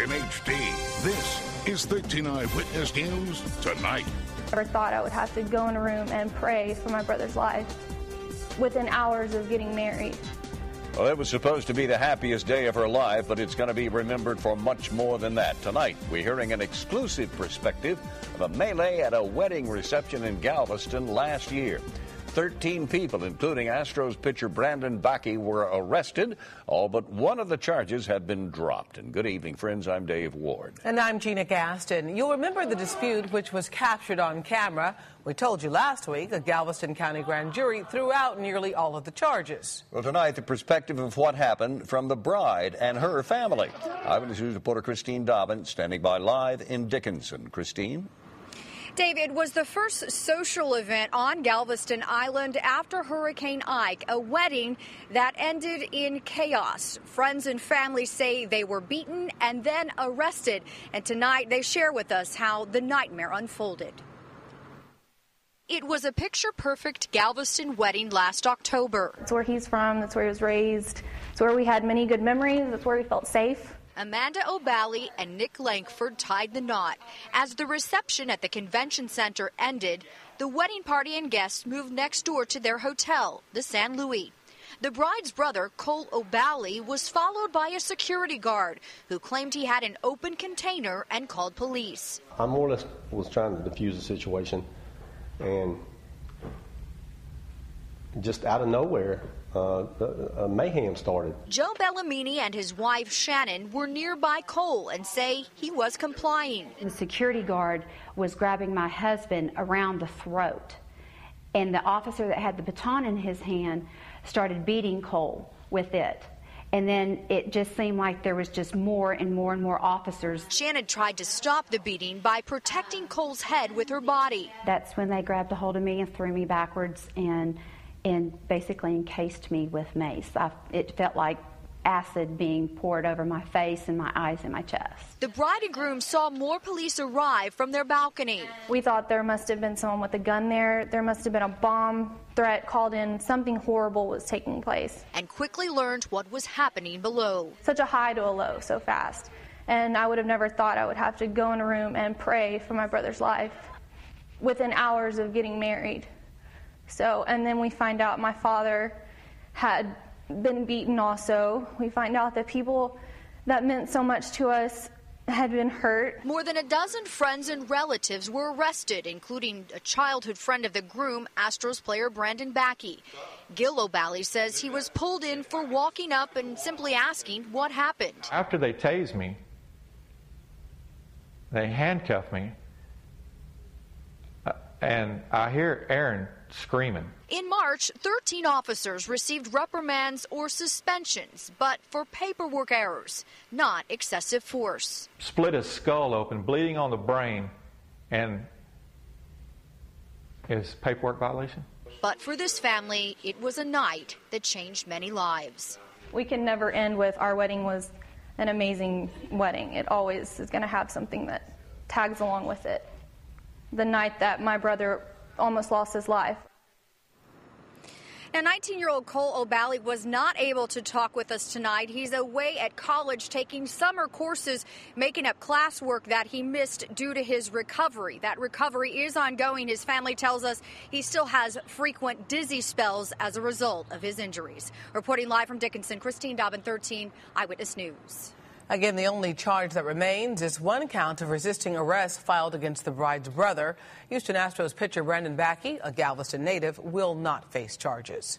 in HD. This is 13 Eyewitness News Tonight. I never thought I would have to go in a room and pray for my brother's life within hours of getting married. Well, it was supposed to be the happiest day of her life, but it's going to be remembered for much more than that. Tonight, we're hearing an exclusive perspective of a melee at a wedding reception in Galveston last year. 13 people, including Astros pitcher Brandon Bakke, were arrested. All but one of the charges have been dropped. And good evening, friends. I'm Dave Ward. And I'm Gina Gaston. You'll remember the dispute, which was captured on camera. We told you last week a Galveston County grand jury threw out nearly all of the charges. Well, tonight, the perspective of what happened from the bride and her family. Eyewitness News reporter Christine Dobbin standing by live in Dickinson. Christine? David, was the first social event on Galveston Island after Hurricane Ike, a wedding that ended in chaos. Friends and family say they were beaten and then arrested. And tonight they share with us how the nightmare unfolded. It was a picture-perfect Galveston wedding last October. That's where he's from. That's where he was raised. It's where we had many good memories. That's where we felt safe. Amanda O'Bally and Nick Langford tied the knot. As the reception at the convention center ended, the wedding party and guests moved next door to their hotel, the San Luis. The bride's brother, Cole O'Bally, was followed by a security guard who claimed he had an open container and called police. I more or less was trying to defuse the situation, and just out of nowhere, a mayhem started. Joe Bellamini and his wife Shannon were nearby Cole and say he was complying. The security guard was grabbing my husband around the throat, and the officer that had the baton in his hand started beating Cole with it. And then it just seemed like there was just more and more and more officers. Shannon tried to stop the beating by protecting Cole's head with her body. That's when they grabbed a hold of me and threw me backwards and basically encased me with mace. It felt like acid being poured over my face and my eyes and my chest. The bride and groom saw more police arrive from their balcony. We thought there must have been someone with a gun there. There must have been a bomb threat called in. Something horrible was taking place. And quickly learned what was happening below. Such a high to a low so fast. And I would have never thought I would have to go in a room and pray for my brother's life within hours of getting married. And then we find out my father had been beaten also. We find out that people that meant so much to us had been hurt. More than a dozen friends and relatives were arrested, including a childhood friend of the groom, Astros player Brandon Bakke. Gil O'Bally says he was pulled in for walking up and simply asking what happened. After they tased me, they handcuffed me, and I hear Aaron screaming. In March, 13 officers received reprimands or suspensions, but for paperwork errors, not excessive force. Split his skull open, bleeding on the brain, and is paperwork violation. But for this family, it was a night that changed many lives. We can never end with our wedding was an amazing wedding. It always is going to have something that tags along with it. The night that my brother almost lost his life. Now, 19-year-old Cole O'Bally was not able to talk with us tonight. He's away at college taking summer courses, making up classwork that he missed due to his recovery. That recovery is ongoing. His family tells us he still has frequent dizzy spells as a result of his injuries. Reporting live from Dickinson, Christine Dobbin, 13 Eyewitness News. Again, the only charge that remains is one count of resisting arrest filed against the bride's brother. Houston Astros pitcher Brandon Bakke, a Galveston native, will not face charges.